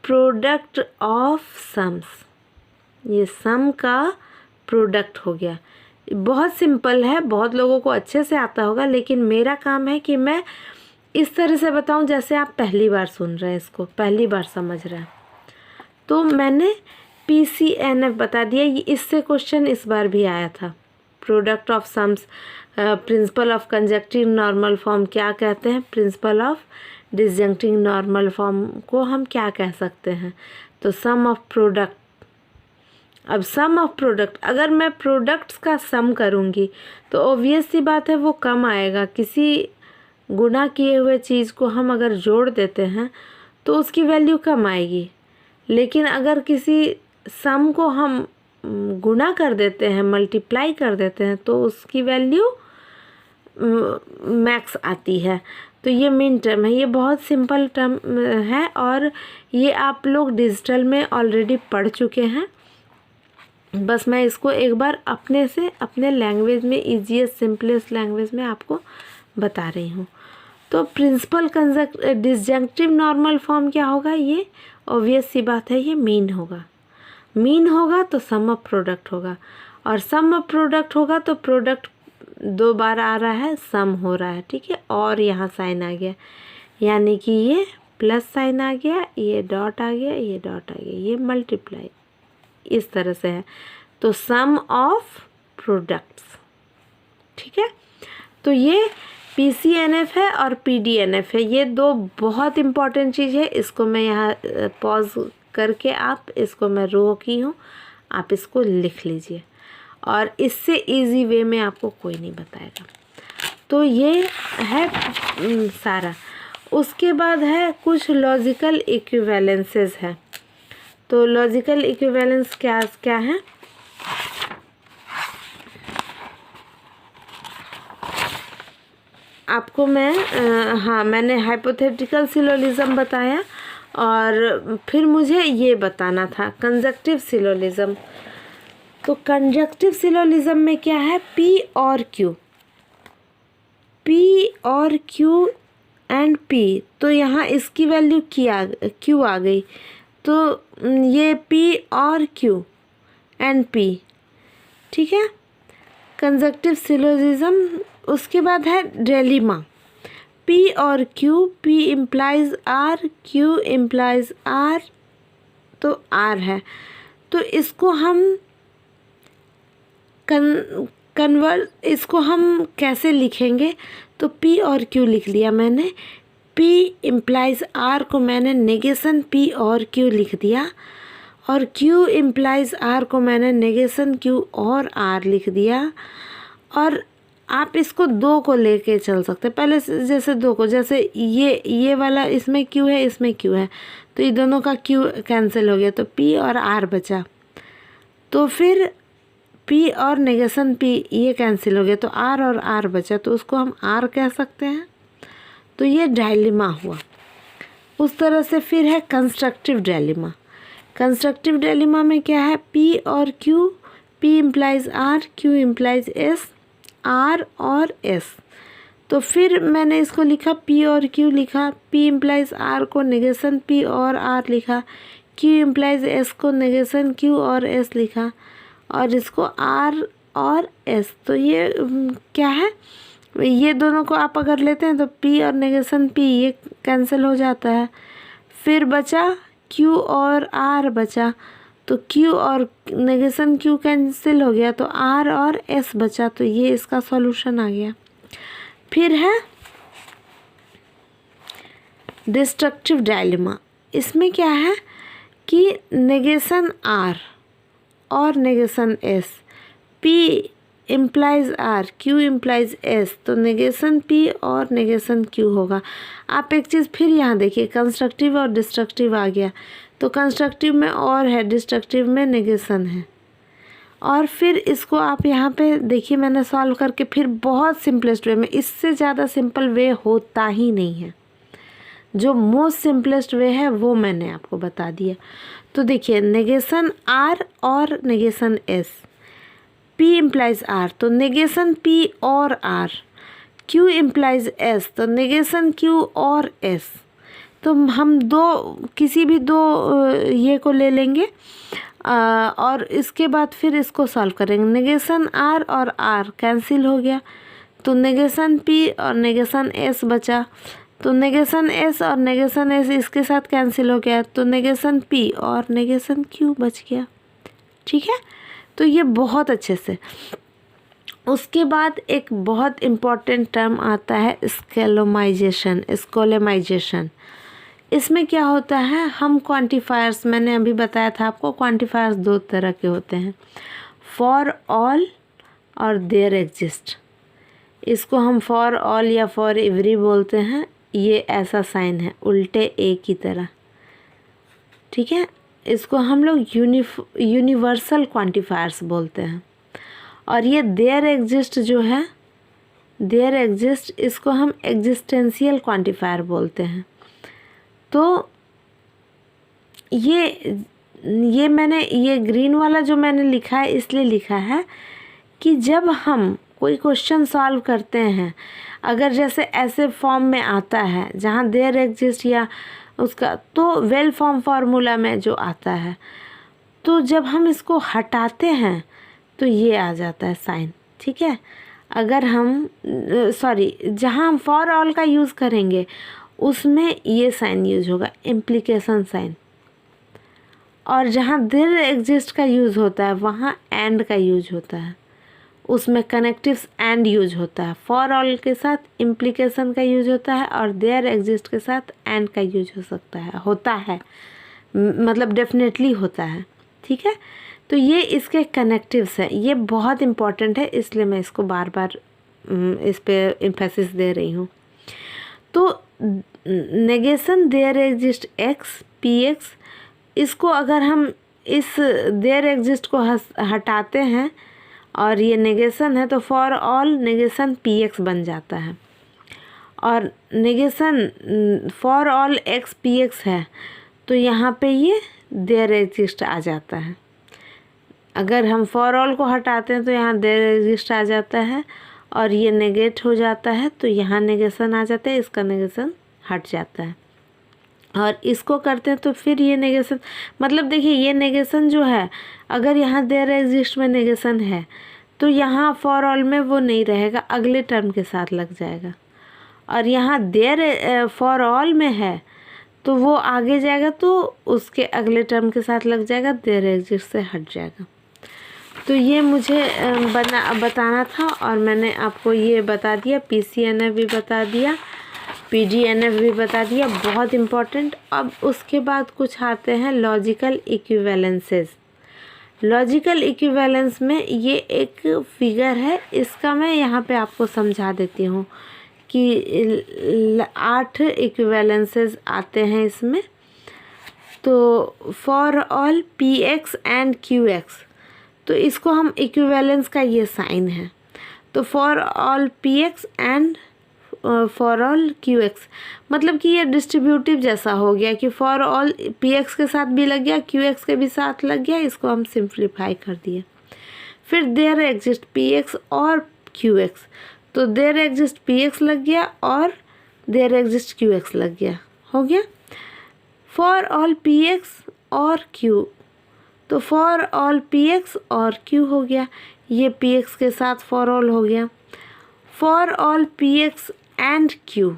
प्रोडक्ट ऑफ सम्स, ये सम का प्रोडक्ट हो गया। बहुत सिंपल है, बहुत लोगों को अच्छे से आता होगा, लेकिन मेरा काम है कि मैं इस तरह से बताऊं जैसे आप पहली बार सुन रहे हैं, इसको पहली बार समझ रहे हैं। तो मैंने PCNF बता दिया। ये इससे क्वेश्चन इस बार भी आया था, product of sums, principle of conjunctive normal form क्या कहते हैं, प्रिंसिपल ऑफ डिसजंक्टिव नॉर्मल फॉर्म को हम क्या कह सकते हैं। तो सम ऑफ प्रोडक्ट, अब सम ऑफ प्रोडक्ट, अगर मैं प्रोडक्ट्स का सम करूँगी तो ऑब्वियस सी बात है वो कम आएगा। किसी गुना किए हुए चीज़ को हम अगर जोड़ देते हैं तो उसकी वैल्यू कम आएगी, लेकिन अगर किसी सम को हम गुना कर देते हैं, मल्टीप्लाई कर देते हैं, तो उसकी वैल्यू मैक्स आती है। तो ये मीन टर्म है, ये बहुत सिंपल टर्म है और ये आप लोग डिजिटल में ऑलरेडी पढ़ चुके हैं। बस मैं इसको एक बार अपने से अपने लैंग्वेज में, ईजीएस्ट सिंपलेस्ट लैंग्वेज में आपको बता रही हूँ। तो प्रिंसिपल डिसजंक्टिव नॉर्मल फॉर्म क्या होगा, ये ऑब्वियस सी बात है, ये मीन होगा। मीन होगा तो सम ऑफ प्रोडक्ट होगा, और सम ऑफ प्रोडक्ट होगा तो प्रोडक्ट 2 बार आ रहा है, सम हो रहा है, ठीक है। और यहाँ साइन आ गया, यानी कि ये प्लस साइन आ गया, ये डॉट आ गया, ये डॉट आ गया, ये मल्टीप्लाई, इस तरह से है। तो सम ऑफ प्रोडक्ट्स, ठीक है। तो ये PCNF है और PDNF है, ये 2 बहुत इम्पॉर्टेंट चीज़ है। इसको मैं यहाँ पॉज करके आप इसको मैं रो की हूँ, आप इसको लिख लीजिए, और इससे इजी वे में आपको कोई नहीं बताएगा। तो ये है सारा। उसके बाद है कुछ लॉजिकल इक्विवेलेंसेस है। तो लॉजिकल इक्विवेलेंस क्या क्या है, आपको मैं हाँ, मैंने हाइपोथेटिकल सिलोजिज्म बताया और फिर मुझे ये बताना था कंजक्टिव सिलोजिज्म। तो कंजक्टिव सिलोजिज्म में क्या है, P और Q, P और Q एंड P। तो यहाँ इसकी वैल्यू Q आ गई, तो ये P और Q एंड P, ठीक है, कंजक्टिव सिलोजिज्म। उसके बाद है डिलेमा, P और Q, P implies R, Q implies R, तो R है। तो इसको हम इसको हम कैसे लिखेंगे, तो P और Q लिख लिया मैंने। P इम्प्लाइज R को मैंने नेगेशन P और Q लिख दिया, और Q इम्प्लाइज R को मैंने नेगेशन Q और R लिख दिया। और आप इसको दो को लेके चल सकते हैं, पहले जैसे दो को, जैसे ये वाला इसमें Q है, इसमें Q है, तो ये दोनों का Q कैंसिल हो गया, तो P और R बचा। तो फिर P और नेगेशन P ये कैंसिल हो गया, तो R और R बचा, तो उसको हम R कह सकते हैं। तो ये डायलेमा हुआ। उस तरह से फिर है कंस्ट्रक्टिव डायलेमा। कंस्ट्रक्टिव डायलेमा में क्या है, P और Q, P implies R, Q implies S, R और S। तो फिर मैंने इसको लिखा P और Q लिखा, P इम्प्लाइज R को नेगेशन P और R लिखा, Q इम्प्लाइज S को नेगेशन Q और S लिखा, और इसको R और S। तो ये क्या है, ये दोनों को आप अगर लेते हैं तो P और नेगेशन P ये कैंसिल हो जाता है। फिर बचा Q और R बचा, तो Q और नेगेशन Q कैंसिल हो गया, तो R और S बचा, तो ये इसका सॉल्यूशन आ गया। फिर है डिस्ट्रक्टिव डायलेमा। इसमें क्या है कि नेगेशन R और negation S, P implies R, Q implies S, तो नेगेशन P और नेगेशन Q होगा। आप एक चीज़ फिर यहाँ देखिए, कंस्ट्रक्टिव और डिस्ट्रक्टिव आ गया, तो कंस्ट्रक्टिव में और है, डिस्ट्रक्टिव में नेगेशन है। और फिर इसको आप यहाँ पे देखिए, मैंने सॉल्व करके फिर बहुत सिंपलेस्ट वे में, इससे ज़्यादा सिंपल वे होता ही नहीं है, जो मोस्ट सिंपलेस्ट वे है वो मैंने आपको बता दिया। तो देखिए, नेगेशन R और negation S, P implies R, तो नेगेशन P और R, Q इम्प्लाइज S, तो नेगेशन Q और S। तो हम किसी भी दो ये को ले लेंगे, और इसके बाद फिर इसको सॉल्व करेंगे। नेगेशन R और R कैंसिल हो गया, तो नेगेशन P और नेगेशन S बचा, तो नेगेशन S और नेगेशन S इसके साथ कैंसिल हो गया, तो नेगेशन P और नेगेशन Q बच गया। ठीक है, तो ये बहुत अच्छे से। उसके बाद एक बहुत इम्पॉर्टेंट टर्म आता है स्कोलेमाइजेशन। इसमें क्या होता है, हम क्वांटिफायर्स, मैंने अभी बताया था आपको, क्वांटिफायर्स दो तरह के होते हैं, फॉर ऑल और देयर एग्जिस्ट। इसको हम फॉर ऑल या फॉर एवरी बोलते हैं। ये ऐसा साइन है उल्टे ए की तरह, ठीक है। इसको हम लोग यूनिवर्सल क्वांटिफायर्स बोलते हैं। और ये देयर एग्जिस्ट जो है, देयर एग्जिस्ट, इसको हम एग्जिस्टेंशियल क्वांटिफायर बोलते हैं। तो ये मैंने ये ग्रीन वाला जो मैंने लिखा है, इसलिए लिखा है कि जब हम कोई क्वेश्चन सॉल्व करते हैं, अगर जैसे ऐसे फॉर्म में आता है जहाँ देयर एग्जिस्ट या उसका, तो वेल फॉर्म फार्मूला में जो आता है, तो जब हम इसको हटाते हैं तो ये आ जाता है साइन, ठीक है। अगर हम जहाँ हम फॉर ऑल का यूज़ करेंगे उसमें ये साइन यूज होगा, इम्प्लीकेशन साइन। और जहाँ देयर एग्जिस्ट का यूज़ होता है वहाँ एंड का यूज होता है, उसमें कनेक्टिव्स एंड यूज होता है। फॉर ऑल के साथ इम्प्लीकेशन का यूज होता है, और देयर एग्जिस्ट के साथ एंड का यूज हो सकता है, होता है, मतलब डेफिनेटली होता है, ठीक है। तो ये इसके कनेक्टिव्स हैं, ये बहुत इम्पॉर्टेंट है, इसलिए मैं इसको बार बार इस पे एम्फेसिस दे रही हूँ। तो negation there exist X P X, इसको अगर हम इस देयर एग्जिस्ट को हटाते हैं और ये नेगेशन है, तो for all negation P x बन जाता है। और negation for all x P x है, तो यहाँ पे ये देयर एग्जिस्ट आ जाता है। अगर हम फॉर ऑल को हटाते हैं तो यहाँ देयर एग्जिस्ट आ जाता है, और ये नेगेट हो जाता है, तो यहाँ नेगेशन आ जाता है, इसका नेगेशन हट जाता है। और इसको करते हैं तो फिर ये नेगेशन, मतलब देखिए ये नेगेशन जो है, अगर यहाँ देयर एग्जिस्ट में नेगेशन है तो यहाँ फॉर ऑल में वो नहीं रहेगा, अगले टर्म के साथ लग जाएगा। और यहाँ देयर फॉर ऑल में है तो वो आगे जाएगा, तो उसके अगले टर्म के साथ लग जाएगा, देयर एग्जिस्ट से हट जाएगा। तो ये मुझे बताना था और मैंने आपको ये बता दिया, PCNF भी बता दिया, PDNF भी बता दिया, बहुत इम्पॉर्टेंट। अब उसके बाद कुछ आते हैं लॉजिकल इक्विवेलेंसेस। लॉजिकल इक्विवेलेंस में ये एक फिगर है, इसका मैं यहाँ पे आपको समझा देती हूँ कि 8 इक्विवेलेंसेस आते हैं इसमें। तो for all PX and QX, तो इसको हम इक्विवेलेंस का ये साइन है। तो for all PX and for all QX, मतलब कि ये डिस्ट्रीब्यूटिव जैसा हो गया कि फॉर ऑल PX के साथ भी लग गया, QX के भी साथ लग गया, इसको हम सिंप्लीफाई कर दिए। फिर देयर एग्जिस्ट PX और QX, तो देयर एग्जिस्ट PX लग गया और देयर एग्जिस्ट QX लग गया, हो गया। फॉर ऑल PX और Q, तो फॉर ऑल PX और Q हो गया, ये PX के साथ फॉर ऑल हो गया। For all PX and Q,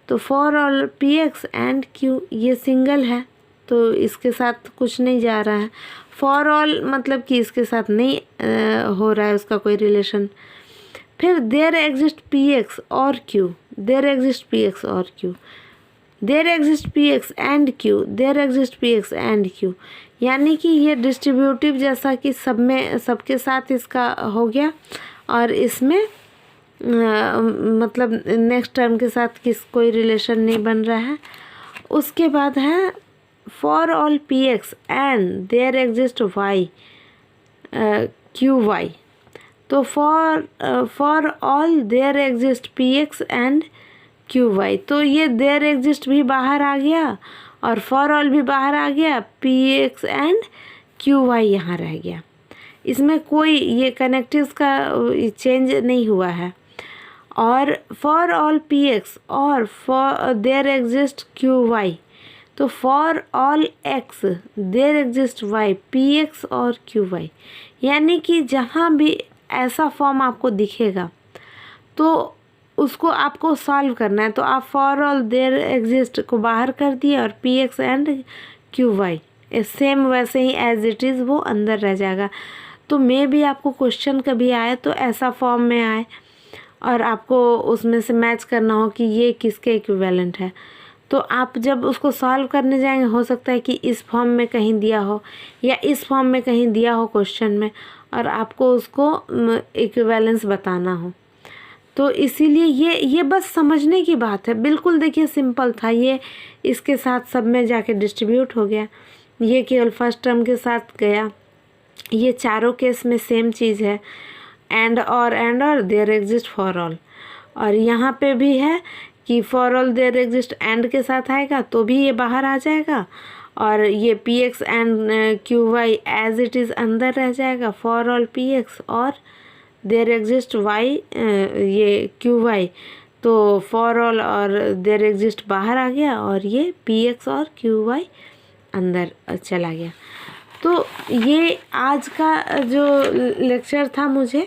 तो for all PX and Q ये सिंगल है तो इसके साथ कुछ नहीं जा रहा है। फॉर ऑल मतलब कि इसके साथ नहीं हो रहा है उसका कोई रिलेशन। फिर देयर एग्जिस्ट PX और Q, देयर एग्जिस्ट PX और Q, there exist PX and Q, there exist PX and Q, यानी कि ये डिस्ट्रीब्यूटिव जैसा कि सब में सबके साथ इसका हो गया और इसमें मतलब नेक्स्ट टर्म के साथ कोई रिलेशन नहीं बन रहा है। उसके बाद है for all PX and there exist Y QY, तो for all there exist PX and QY, तो ये देयर एग्जिस्ट भी बाहर आ गया और फॉर ऑल भी बाहर आ गया, PX एंड QY यहाँ रह गया। इसमें कोई ये कनेक्टिव्स का चेंज नहीं हुआ है। और फॉर ऑल PX और फॉर देयर एग्जिस्ट QY, तो for all X there exist Y, PX और QY, यानी कि जहाँ भी ऐसा फॉर्म आपको दिखेगा तो उसको आपको सॉल्व करना है। तो आप फॉर ऑल देयर एग्जिस्ट को बाहर कर दिए और PX एंड QY सेम वैसे ही एज इट इज़ वो अंदर रह जाएगा। तो मे भी आपको क्वेश्चन कभी आए तो ऐसा फॉर्म में आए और आपको उसमें से मैच करना हो कि ये किसके इक्विवेलेंट है, तो आप जब उसको सॉल्व करने जाएंगे हो सकता है कि इस फॉर्म में कहीं दिया हो या इस फॉर्म में कहीं दिया हो क्वेश्चन में और आपको उसको इक्विवेलेंस बताना हो। तो इसीलिए ये बस समझने की बात है, बिल्कुल देखिए सिंपल था ये, इसके साथ सब में जाके डिस्ट्रीब्यूट हो गया, ये केवल फर्स्ट टर्म के साथ गया। ये चारों केस में सेम चीज़ है, एंड और देयर एग्जिस्ट फॉर ऑल। और यहाँ पे भी है कि for all there exist and के साथ आएगा तो भी ये बाहर आ जाएगा और ये PX and QY as it is अंदर रह जाएगा। फॉर ऑल PX और देयर एग्जिस्ट Y ये QY, तो फॉर ऑल और देयर एग्जिस्ट बाहर आ गया और ये PX और QY अंदर चला गया। तो ये आज का जो लेक्चर था मुझे,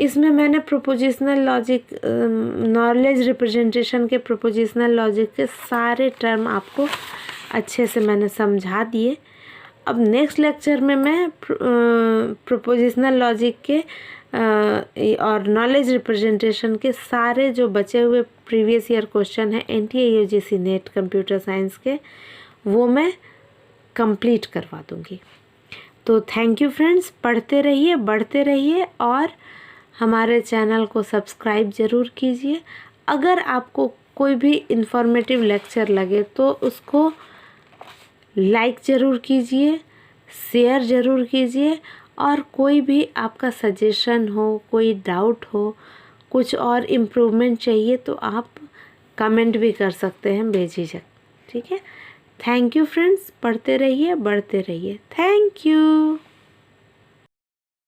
इसमें मैंने प्रोपोजिशनल लॉजिक, नॉलेज रिप्रेजेंटेशन के प्रोपोजिशनल लॉजिक के सारे टर्म आपको अच्छे से मैंने समझा दिए। अब नेक्स्ट लेक्चर में मैं प्रोपोजिशनल लॉजिक के और नॉलेज रिप्रेजेंटेशन के सारे जो बचे हुए प्रीवियस ईयर क्वेश्चन हैं NTA UGC net computer science के, वो मैं कंप्लीट करवा दूँगी। तो थैंक यू फ्रेंड्स, पढ़ते रहिए, बढ़ते रहिए और हमारे चैनल को सब्सक्राइब ज़रूर कीजिए। अगर आपको कोई भी इंफॉर्मेटिव लेक्चर लगे तो उसको लाइक ज़रूर कीजिए, शेयर ज़रूर कीजिए और कोई भी आपका सजेशन हो, कोई डाउट हो, कुछ और इम्प्रूवमेंट चाहिए तो आप कमेंट भी कर सकते हैं बेझिझक, ठीक है। थैंक यू फ्रेंड्स, पढ़ते रहिए, बढ़ते रहिए। Thank you.